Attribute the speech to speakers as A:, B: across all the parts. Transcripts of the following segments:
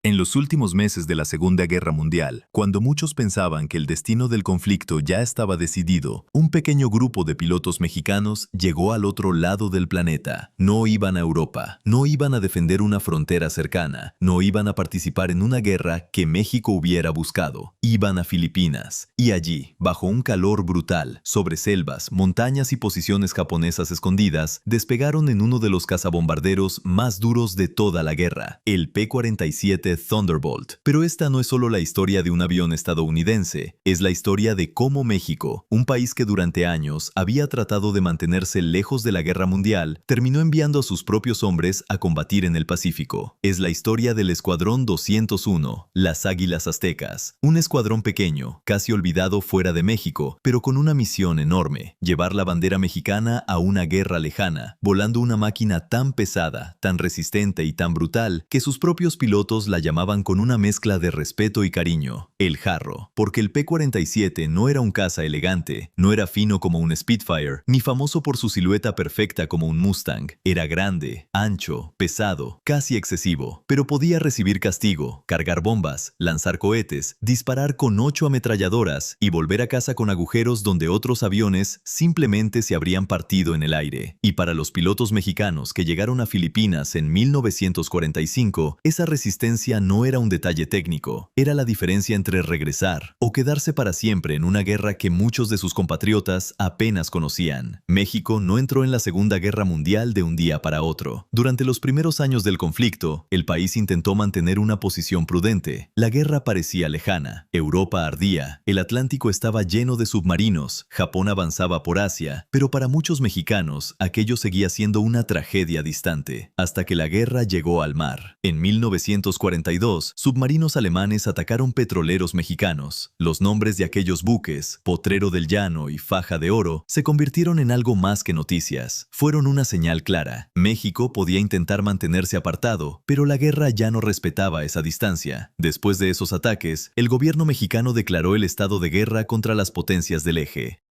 A: En los últimos meses de la Segunda Guerra Mundial, cuando muchos pensaban que el destino del conflicto ya estaba decidido, un pequeño grupo de pilotos mexicanos llegó al otro lado del planeta. No iban a Europa, no iban a defender una frontera cercana, no iban a participar en una guerra que México hubiera buscado. Iban a Filipinas, y allí, bajo un calor brutal, sobre selvas, montañas y posiciones japonesas escondidas, despegaron en uno de los cazabombarderos más duros de toda la guerra, el P-47 Thunderbolt. Pero esta no es solo la historia de un avión estadounidense, es la historia de cómo México, un país que durante años había tratado de mantenerse lejos de la guerra mundial, terminó enviando a sus propios hombres a combatir en el Pacífico. Es la historia del Escuadrón 201, las Águilas Aztecas, un escuadrón pequeño, casi olvidado fuera de México, pero con una misión enorme: llevar la bandera mexicana a una guerra lejana, volando una máquina tan pesada, tan resistente y tan brutal que sus propios pilotos la llamaban con una mezcla de respeto y cariño, el Jarro, porque el P-47 no era un caza elegante, no era fino como un Spitfire, ni famoso por su silueta perfecta como un Mustang. Era grande, ancho, pesado, casi excesivo, pero podía recibir castigo, cargar bombas, lanzar cohetes, disparar con 8 ametralladoras y volver a casa con agujeros donde otros aviones simplemente se habrían partido en el aire. Y para los pilotos mexicanos que llegaron a Filipinas en 1945, esa resistencia no era un detalle técnico, era la diferencia entre regresar o quedarse para siempre en una guerra que muchos de sus compatriotas apenas conocían. México no entró en la Segunda Guerra Mundial de un día para otro. Durante los primeros años del conflicto, el país intentó mantener una posición prudente. La guerra parecía lejana, Europa ardía, el Atlántico estaba lleno de submarinos, Japón avanzaba por Asia, pero para muchos mexicanos aquello seguía siendo una tragedia distante, hasta que la guerra llegó al mar. En 1942, submarinos alemanes atacaron petroleros mexicanos. Los nombres de aquellos buques, Potrero del Llano y Faja de Oro, se convirtieron en algo más que noticias. Fueron una señal clara. México podía intentar mantenerse apartado, pero la guerra ya no respetaba esa distancia. Después de esos ataques, el gobierno mexicano declaró el estado de guerra contra las potencias del eje.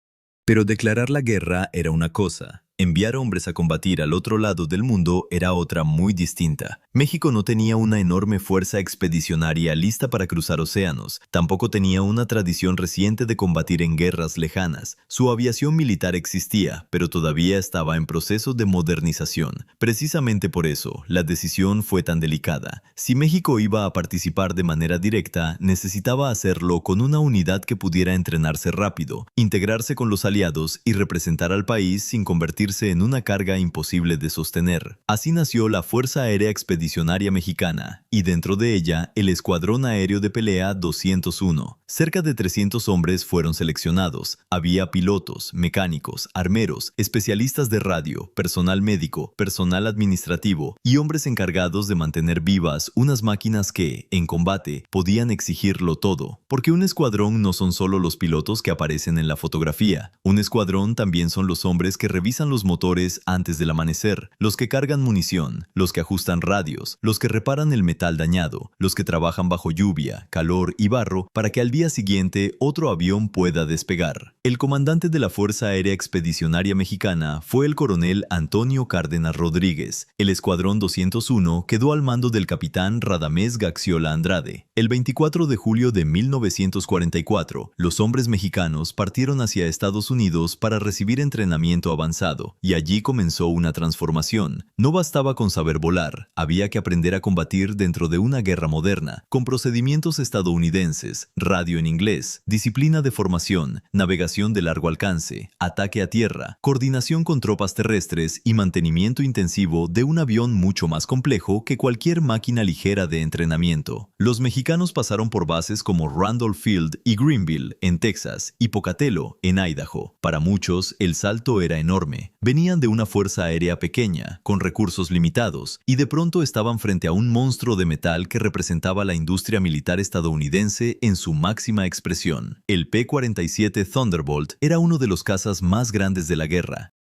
A: Pero declarar la guerra era una cosa. Enviar hombres a combatir al otro lado del mundo era otra muy distinta. México no tenía una enorme fuerza expedicionaria lista para cruzar océanos, tampoco tenía una tradición reciente de combatir en guerras lejanas. Su aviación militar existía, pero todavía estaba en proceso de modernización. Precisamente por eso, la decisión fue tan delicada. Si México iba a participar de manera directa, necesitaba hacerlo con una unidad que pudiera entrenarse rápido, integrarse con los aliados y representar al país sin convertirse en una carga imposible de sostener. Así nació la Fuerza Aérea Expedicionaria Mexicana, y dentro de ella, el Escuadrón Aéreo de Pelea 201. Cerca de 300 hombres fueron seleccionados. Había pilotos, mecánicos, armeros, especialistas de radio, personal médico, personal administrativo y hombres encargados de mantener vivas unas máquinas que, en combate, podían exigirlo todo. Porque un escuadrón no son solo los pilotos que aparecen en la fotografía. Un escuadrón también son los hombres que revisan los motores antes del amanecer, los que cargan munición, los que ajustan radios, los que reparan el metal dañado, los que trabajan bajo lluvia, calor y barro para que al día siguiente otro avión pueda despegar. El comandante de la Fuerza Aérea Expedicionaria Mexicana fue el coronel Antonio Cárdenas Rodríguez. El Escuadrón 201 quedó al mando del capitán Radamés Gaxiola Andrade. El 24 de julio de 1944, los hombres mexicanos partieron hacia Estados Unidos para recibir entrenamiento avanzado, y allí comenzó una transformación. No bastaba con saber volar, había que aprender a combatir dentro de una guerra moderna, con procedimientos estadounidenses, radio en inglés, disciplina de formación, navegación de largo alcance, ataque a tierra, coordinación con tropas terrestres y mantenimiento intensivo de un avión mucho más complejo que cualquier máquina ligera de entrenamiento. Los mexicanos pasaron por bases como Randolph Field y Greenville, en Texas, y Pocatello, en Idaho. Para muchos, el salto era enorme. Venían de una fuerza aérea pequeña, con recursos limitados, y de pronto estaban frente a un monstruo de metal que representaba la industria militar estadounidense en su máxima expresión. El P-47 Thunderbolt era uno de los cazas más grandes de la guerra.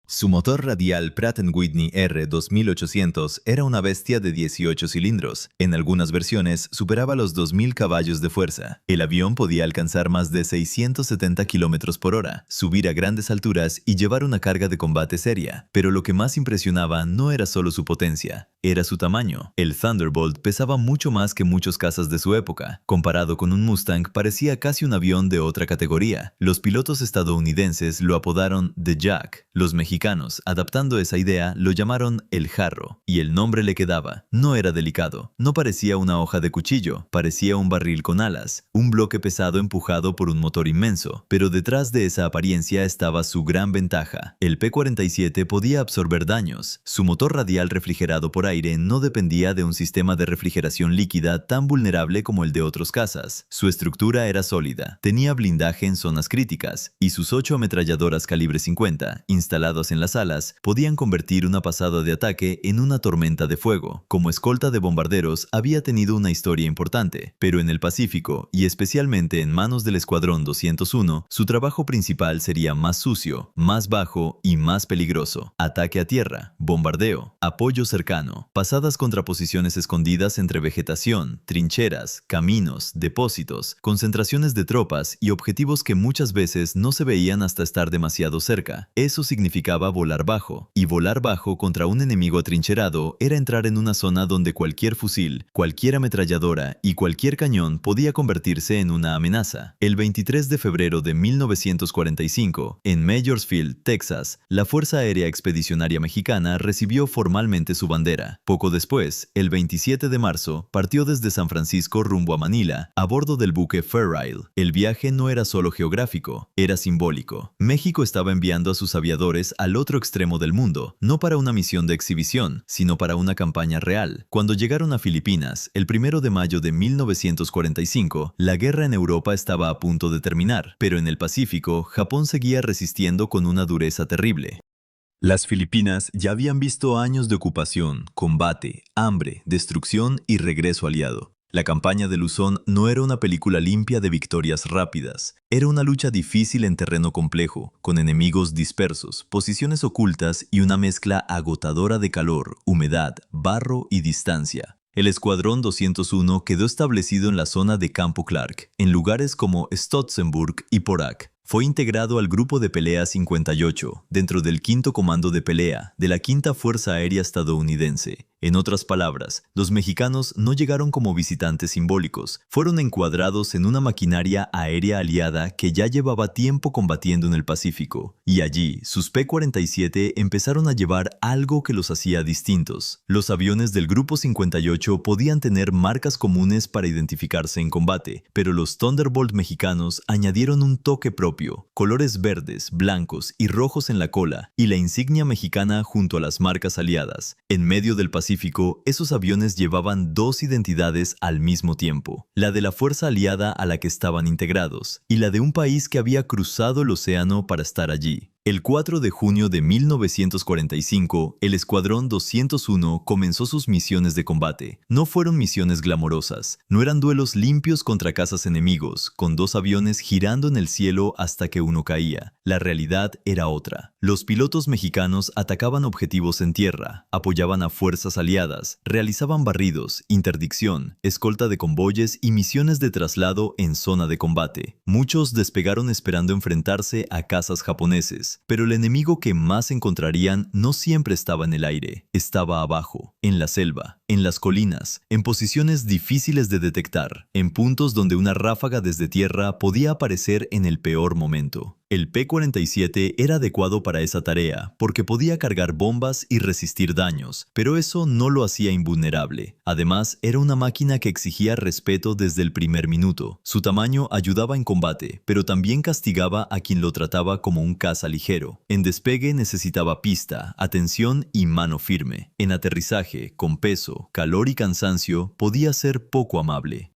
A: Su motor radial Pratt & Whitney R2800 era una bestia de 18 cilindros. En algunas versiones superaba los 2000 caballos de fuerza. El avión podía alcanzar más de 670 km por hora, subir a grandes alturas y llevar una carga de combate seria. Pero lo que más impresionaba no era solo su potencia, era su tamaño. El Thunderbolt pesaba mucho más que muchos cazas de su época. Comparado con un Mustang, parecía casi un avión de otra categoría. Los pilotos estadounidenses lo apodaron The Jack. Los mexicanos, adaptando esa idea, lo llamaron El Jarro, y el nombre le quedaba. No era delicado, no parecía una hoja de cuchillo, parecía un barril con alas, un bloque pesado empujado por un motor inmenso, pero detrás de esa apariencia estaba su gran ventaja. El P-47 podía absorber daños. Su motor radial refrigerado por aire no dependía de un sistema de refrigeración líquida tan vulnerable como el de otros cazas. Su estructura era sólida, tenía blindaje en zonas críticas, y sus 8 ametralladoras calibre 50, instaladas en las alas, podían convertir una pasada de ataque en una tormenta de fuego. Como escolta de bombarderos había tenido una historia importante, pero en el Pacífico, y especialmente en manos del Escuadrón 201, su trabajo principal sería más sucio, más bajo y más peligroso. Ataque a tierra, bombardeo, apoyo cercano, pasadas contra posiciones escondidas entre vegetación, trincheras, caminos, depósitos, concentraciones de tropas y objetivos que muchas veces no se veían hasta estar demasiado cerca. Eso significaba volar bajo, y volar bajo contra un enemigo atrincherado era entrar en una zona donde cualquier fusil, cualquier ametralladora y cualquier cañón podía convertirse en una amenaza. El 23 de febrero de 1945, en Majorsfield, Texas, la Fuerza Aérea Expedicionaria Mexicana recibió formalmente su bandera. Poco después, el 27 de marzo, partió desde San Francisco rumbo a Manila, a bordo del buque Fair Isle. El viaje no era solo geográfico, era simbólico. México estaba enviando a sus aviadores al otro extremo del mundo, no para una misión de exhibición, sino para una campaña real. Cuando llegaron a Filipinas, el 1 de mayo de 1945, la guerra en Europa estaba a punto de terminar, pero en el Pacífico, Japón seguía resistiendo con una dureza terrible. Las Filipinas ya habían visto años de ocupación, combate, hambre, destrucción y regreso aliado. La campaña de Luzón no era una película limpia de victorias rápidas. Era una lucha difícil en terreno complejo, con enemigos dispersos, posiciones ocultas y una mezcla agotadora de calor, humedad, barro y distancia. El Escuadrón 201 quedó establecido en la zona de Campo Clark, en lugares como Stotzenburg y Porac. Fue integrado al Grupo de Pelea 58, dentro del 5º Comando de Pelea de la 5ª Fuerza Aérea Estadounidense. En otras palabras, los mexicanos no llegaron como visitantes simbólicos, fueron encuadrados en una maquinaria aérea aliada que ya llevaba tiempo combatiendo en el Pacífico, y allí sus P-47 empezaron a llevar algo que los hacía distintos. Los aviones del Grupo 58 podían tener marcas comunes para identificarse en combate, pero los Thunderbolt mexicanos añadieron un toque propio, colores verdes, blancos y rojos en la cola, y la insignia mexicana junto a las marcas aliadas. En medio del Pacífico, esos aviones llevaban dos identidades al mismo tiempo, la de la fuerza aliada a la que estaban integrados, y la de un país que había cruzado el océano para estar allí. El 4 de junio de 1945, el Escuadrón 201 comenzó sus misiones de combate. No fueron misiones glamorosas, no eran duelos limpios contra cazas enemigos, con 2 aviones girando en el cielo hasta que uno caía. La realidad era otra. Los pilotos mexicanos atacaban objetivos en tierra, apoyaban a fuerzas aliadas, realizaban barridos, interdicción, escolta de convoyes y misiones de traslado en zona de combate. Muchos despegaron esperando enfrentarse a cazas japoneses. Pero el enemigo que más encontrarían no siempre estaba en el aire, estaba abajo, en la selva, en las colinas, en posiciones difíciles de detectar, en puntos donde una ráfaga desde tierra podía aparecer en el peor momento. El P-47 era adecuado para esa tarea porque podía cargar bombas y resistir daños, pero eso no lo hacía invulnerable. Además, era una máquina que exigía respeto desde el primer minuto. Su tamaño ayudaba en combate, pero también castigaba a quien lo trataba como un caza ligero. En despegue necesitaba pista, atención y mano firme. En aterrizaje, con peso, calor y cansancio, podía ser poco amable.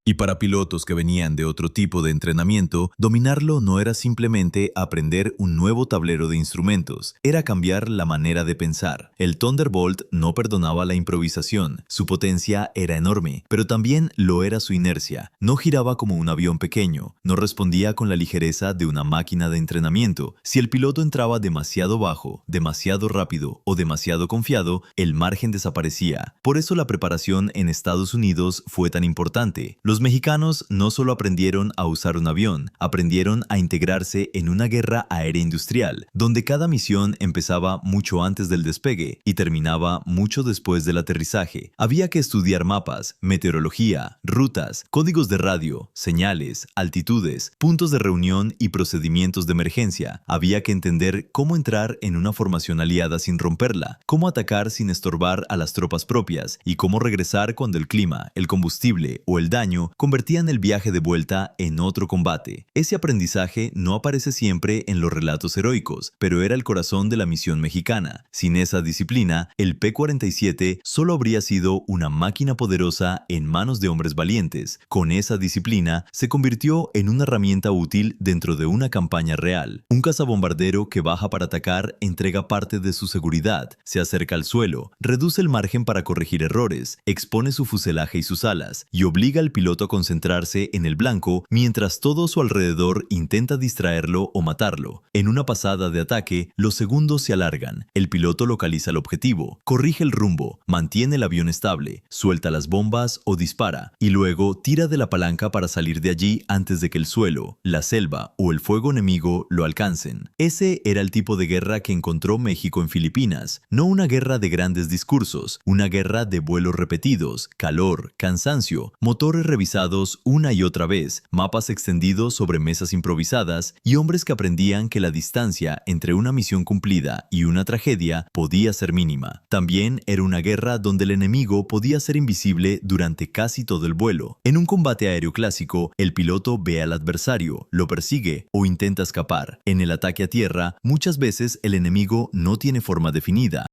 A: Y para pilotos que venían de otro tipo de entrenamiento, dominarlo no era simplemente aprender un nuevo tablero de instrumentos, era cambiar la manera de pensar. El Thunderbolt no perdonaba la improvisación, su potencia era enorme, pero también lo era su inercia. No giraba como un avión pequeño, no respondía con la ligereza de una máquina de entrenamiento. Si el piloto entraba demasiado bajo, demasiado rápido o demasiado confiado, el margen desaparecía. Por eso la preparación en Estados Unidos fue tan importante. Los mexicanos no solo aprendieron a usar un avión, aprendieron a integrarse en una guerra aérea industrial, donde cada misión empezaba mucho antes del despegue y terminaba mucho después del aterrizaje. Había que estudiar mapas, meteorología, rutas, códigos de radio, señales, altitudes, puntos de reunión y procedimientos de emergencia. Había que entender cómo entrar en una formación aliada sin romperla, cómo atacar sin estorbar a las tropas propias y cómo regresar cuando el clima, el combustible o el daño convertían el viaje de vuelta en otro combate. Ese aprendizaje no aparece siempre en los relatos heroicos, pero era el corazón de la misión mexicana. Sin esa disciplina, el P-47 solo habría sido una máquina poderosa en manos de hombres valientes. Con esa disciplina, se convirtió en una herramienta útil dentro de una campaña real. Un cazabombardero que baja para atacar entrega parte de su seguridad, se acerca al suelo, reduce el margen para corregir errores, expone su fuselaje y sus alas, y obliga al piloto a concentrarse en el blanco mientras todo a su alrededor intenta distraerlo o matarlo. En una pasada de ataque, los segundos se alargan, el piloto localiza el objetivo, corrige el rumbo, mantiene el avión estable, suelta las bombas o dispara, y luego tira de la palanca para salir de allí antes de que el suelo, la selva o el fuego enemigo lo alcancen. Ese era el tipo de guerra que encontró México en Filipinas, no una guerra de grandes discursos, una guerra de vuelos repetidos, calor, cansancio, motores revisados una y otra vez, mapas extendidos sobre mesas improvisadas y hombres que aprendían que la distancia entre una misión cumplida y una tragedia podía ser mínima. También era una guerra donde el enemigo podía ser invisible durante casi todo el vuelo. En un combate aéreo clásico, el piloto ve al adversario, lo persigue o intenta escapar. En el ataque a tierra, muchas veces el enemigo no tiene forma definida.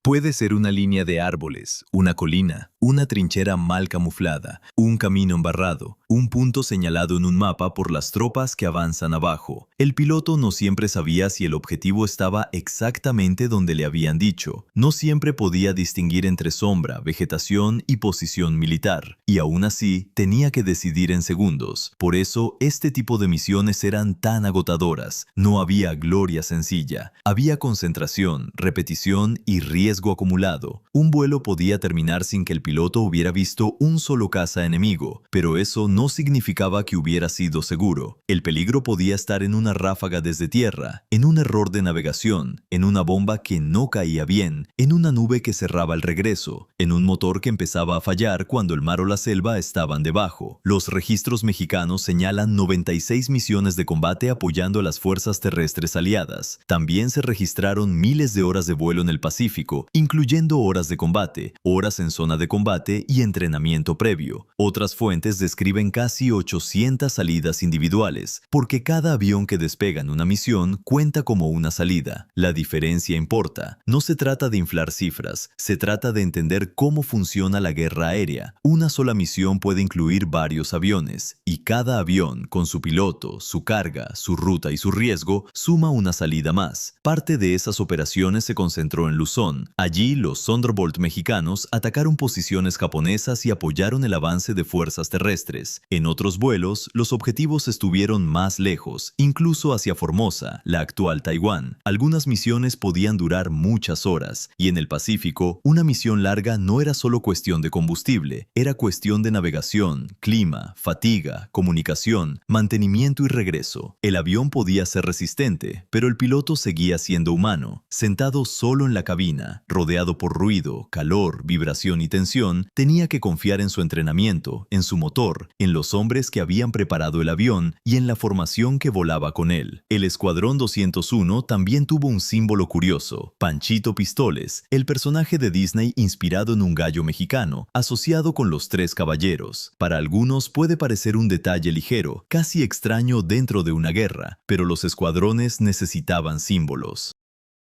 A: Puede ser una línea de árboles, una colina, una trinchera mal camuflada, un camino embarrado, un punto señalado en un mapa por las tropas que avanzan abajo. El piloto no siempre sabía si el objetivo estaba exactamente donde le habían dicho. No siempre podía distinguir entre sombra, vegetación y posición militar. Y aún así, tenía que decidir en segundos. Por eso, este tipo de misiones eran tan agotadoras. No había gloria sencilla. Había concentración, repetición y riesgo acumulado. Un vuelo podía terminar sin que el piloto hubiera visto un solo caza enemigo, pero eso no significaba que hubiera sido seguro. El peligro podía estar en una ráfaga desde tierra, en un error de navegación, en una bomba que no caía bien, en una nube que cerraba el regreso, en un motor que empezaba a fallar cuando el mar o la selva estaban debajo. Los registros mexicanos señalan 96 misiones de combate apoyando a las fuerzas terrestres aliadas. También se registraron miles de horas de vuelo en el Pacífico, incluyendo horas de combate, horas en zona de combate y entrenamiento previo. Otras fuentes describen casi 800 salidas individuales, porque cada avión que despega en una misión cuenta como una salida. La diferencia importa. No se trata de inflar cifras, se trata de entender cómo funciona la guerra aérea. Una sola misión puede incluir varios aviones, y cada avión, con su piloto, su carga, su ruta y su riesgo, suma una salida más. Parte de esas operaciones se concentró en Luzón. Allí, los Thunderbolt mexicanos atacaron posiciones japonesas y apoyaron el avance de fuerzas terrestres. En otros vuelos, los objetivos estuvieron más lejos, incluso hacia Formosa, la actual Taiwán. Algunas misiones podían durar muchas horas, y en el Pacífico, una misión larga no era solo cuestión de combustible, era cuestión de navegación, clima, fatiga, comunicación, mantenimiento y regreso. El avión podía ser resistente, pero el piloto seguía siendo humano. Sentado solo en la cabina, rodeado por ruido, calor, vibración y tensión, tenía que confiar en su entrenamiento, en su motor, en los hombres que habían preparado el avión y en la formación que volaba con él. El Escuadrón 201 también tuvo un símbolo curioso: Panchito Pistoles, el personaje de Disney inspirado en un gallo mexicano, asociado con los tres caballeros. Para algunos puede parecer un detalle ligero, casi extraño dentro de una guerra, pero los escuadrones necesitaban símbolos.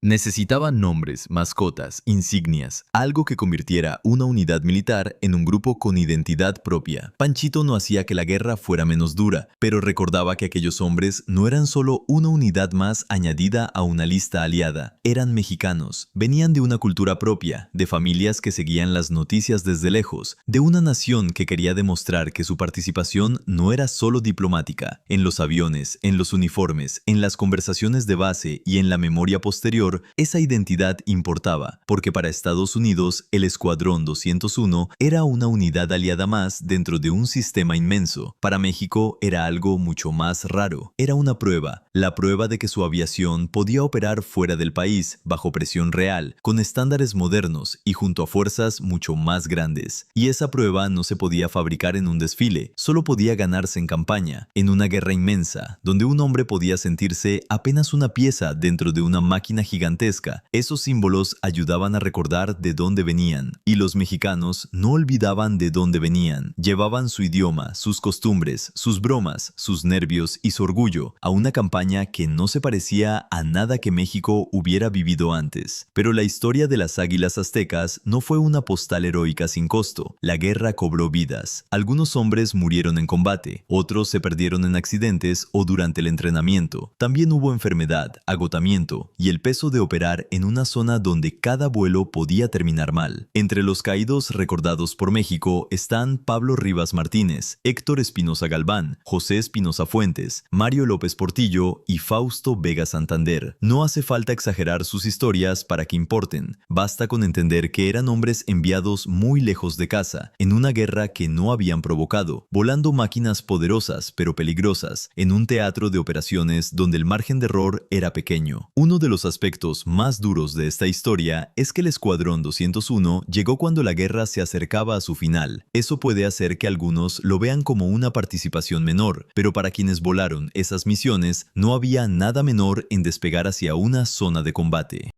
A: Necesitaban nombres, mascotas, insignias, algo que convirtiera una unidad militar en un grupo con identidad propia. Panchito no hacía que la guerra fuera menos dura, pero recordaba que aquellos hombres no eran solo una unidad más añadida a una lista aliada. Eran mexicanos, venían de una cultura propia, de familias que seguían las noticias desde lejos, de una nación que quería demostrar que su participación no era solo diplomática. En los aviones, en los uniformes, en las conversaciones de base y en la memoria posterior, esa identidad importaba, porque para Estados Unidos el Escuadrón 201 era una unidad aliada más dentro de un sistema inmenso. Para México era algo mucho más raro. Era una prueba, la prueba de que su aviación podía operar fuera del país, bajo presión real, con estándares modernos y junto a fuerzas mucho más grandes. Y esa prueba no se podía fabricar en un desfile, solo podía ganarse en campaña, en una guerra inmensa, donde un hombre podía sentirse apenas una pieza dentro de una máquina gigantesca. Esos símbolos ayudaban a recordar de dónde venían, y los mexicanos no olvidaban de dónde venían. Llevaban su idioma, sus costumbres, sus bromas, sus nervios y su orgullo a una campaña que no se parecía a nada que México hubiera vivido antes. Pero la historia de las águilas aztecas no fue una postal heroica sin costo. La guerra cobró vidas. Algunos hombres murieron en combate, otros se perdieron en accidentes o durante el entrenamiento. También hubo enfermedad, agotamiento y el peso de operar en una zona donde cada vuelo podía terminar mal. Entre los caídos recordados por México están Pablo Rivas Martínez, Héctor Espinosa Galván, José Espinosa Fuentes, Mario López Portillo y Fausto Vega Santander. No hace falta exagerar sus historias para que importen. Basta con entender que eran hombres enviados muy lejos de casa, en una guerra que no habían provocado, volando máquinas poderosas pero peligrosas, en un teatro de operaciones donde el margen de error era pequeño. Uno de los aspectos más duros de esta historia es que el Escuadrón 201 llegó cuando la guerra se acercaba a su final. Eso puede hacer que algunos lo vean como una participación menor, pero para quienes volaron esas misiones no había nada menor en despegar hacia una zona de combate.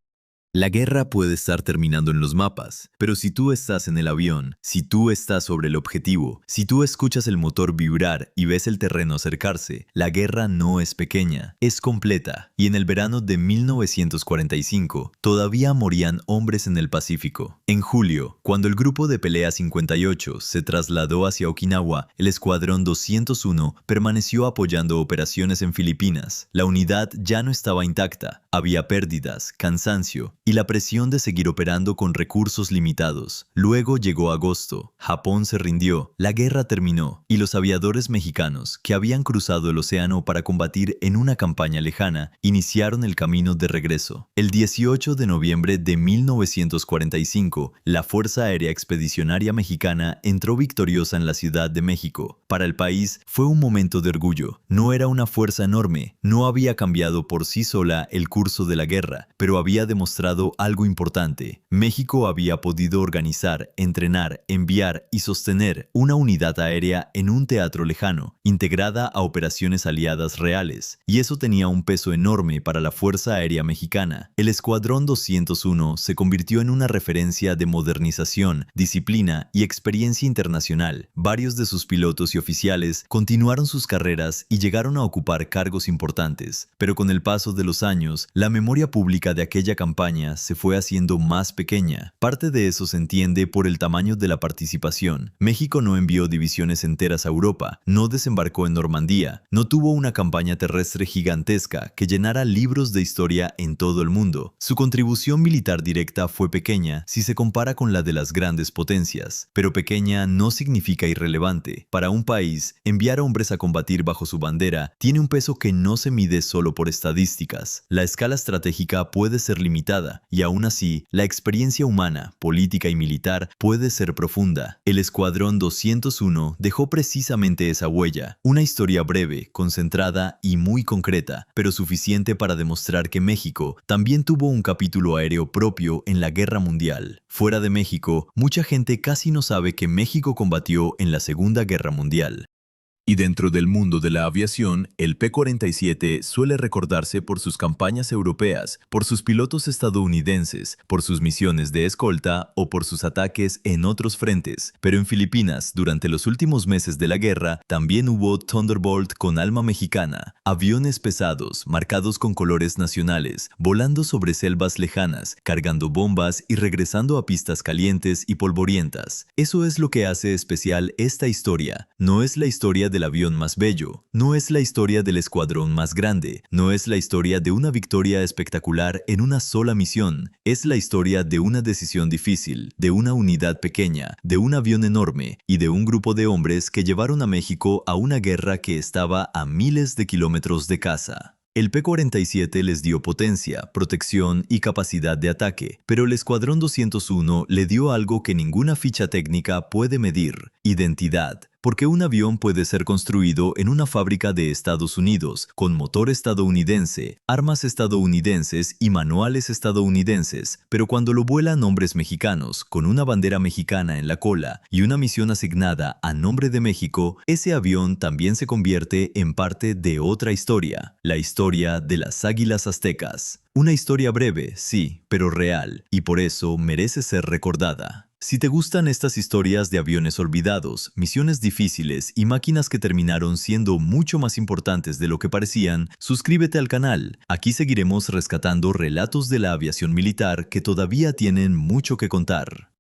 A: La guerra puede estar terminando en los mapas, pero si tú estás en el avión, si tú estás sobre el objetivo, si tú escuchas el motor vibrar y ves el terreno acercarse, la guerra no es pequeña, es completa. Y en el verano de 1945, todavía morían hombres en el Pacífico. En julio, cuando el grupo de pelea 58 se trasladó hacia Okinawa, el Escuadrón 201 permaneció apoyando operaciones en Filipinas. La unidad ya no estaba intacta, había pérdidas, cansancio y la presión de seguir operando con recursos limitados. Luego llegó agosto, Japón se rindió, la guerra terminó y los aviadores mexicanos que habían cruzado el océano para combatir en una campaña lejana iniciaron el camino de regreso. El 18 de noviembre de 1945, la Fuerza Aérea Expedicionaria Mexicana entró victoriosa en la Ciudad de México. Para el país fue un momento de orgullo. No era una fuerza enorme, no había cambiado por sí sola el curso de la guerra, pero había demostrado algo importante. México había podido organizar, entrenar, enviar y sostener una unidad aérea en un teatro lejano, integrada a operaciones aliadas reales, y eso tenía un peso enorme para la Fuerza Aérea Mexicana. El Escuadrón 201 se convirtió en una referencia de modernización, disciplina y experiencia internacional. Varios de sus pilotos y oficiales continuaron sus carreras y llegaron a ocupar cargos importantes, pero con el paso de los años, la memoria pública de aquella campaña se fue haciendo más pequeña. Parte de eso se entiende por el tamaño de la participación. México no envió divisiones enteras a Europa, no desembarcó en Normandía, no tuvo una campaña terrestre gigantesca que llenara libros de historia en todo el mundo. Su contribución militar directa fue pequeña si se compara con la de las grandes potencias, pero pequeña no significa irrelevante. Para un país, enviar hombres a combatir bajo su bandera tiene un peso que no se mide solo por estadísticas. La escala estratégica puede ser limitada, y aún así, la experiencia humana, política y militar puede ser profunda. El Escuadrón 201 dejó precisamente esa huella, una historia breve, concentrada y muy concreta, pero suficiente para demostrar que México también tuvo un capítulo aéreo propio en la Guerra Mundial. Fuera de México, mucha gente casi no sabe que México combatió en la Segunda Guerra Mundial. Y dentro del mundo de la aviación, el P-47 suele recordarse por sus campañas europeas, por sus pilotos estadounidenses, por sus misiones de escolta o por sus ataques en otros frentes. Pero en Filipinas, durante los últimos meses de la guerra, también hubo Thunderbolt con alma mexicana, aviones pesados, marcados con colores nacionales, volando sobre selvas lejanas, cargando bombas y regresando a pistas calientes y polvorientas. Eso es lo que hace especial esta historia. No es la historia del avión más bello, no es la historia del escuadrón más grande, no es la historia de una victoria espectacular en una sola misión, es la historia de una decisión difícil, de una unidad pequeña, de un avión enorme y de un grupo de hombres que llevaron a México a una guerra que estaba a miles de kilómetros de casa. El P-47 les dio potencia, protección y capacidad de ataque, pero el Escuadrón 201 le dio algo que ninguna ficha técnica puede medir: identidad. Porque un avión puede ser construido en una fábrica de Estados Unidos, con motor estadounidense, armas estadounidenses y manuales estadounidenses, pero cuando lo vuelan hombres mexicanos, con una bandera mexicana en la cola y una misión asignada a nombre de México, ese avión también se convierte en parte de otra historia, la historia de las Águilas Aztecas. Una historia breve, sí, pero real, y por eso merece ser recordada. Si te gustan estas historias de aviones olvidados, misiones difíciles y máquinas que terminaron siendo mucho más importantes de lo que parecían, suscríbete al canal. Aquí seguiremos rescatando relatos de la aviación militar que todavía tienen mucho que contar.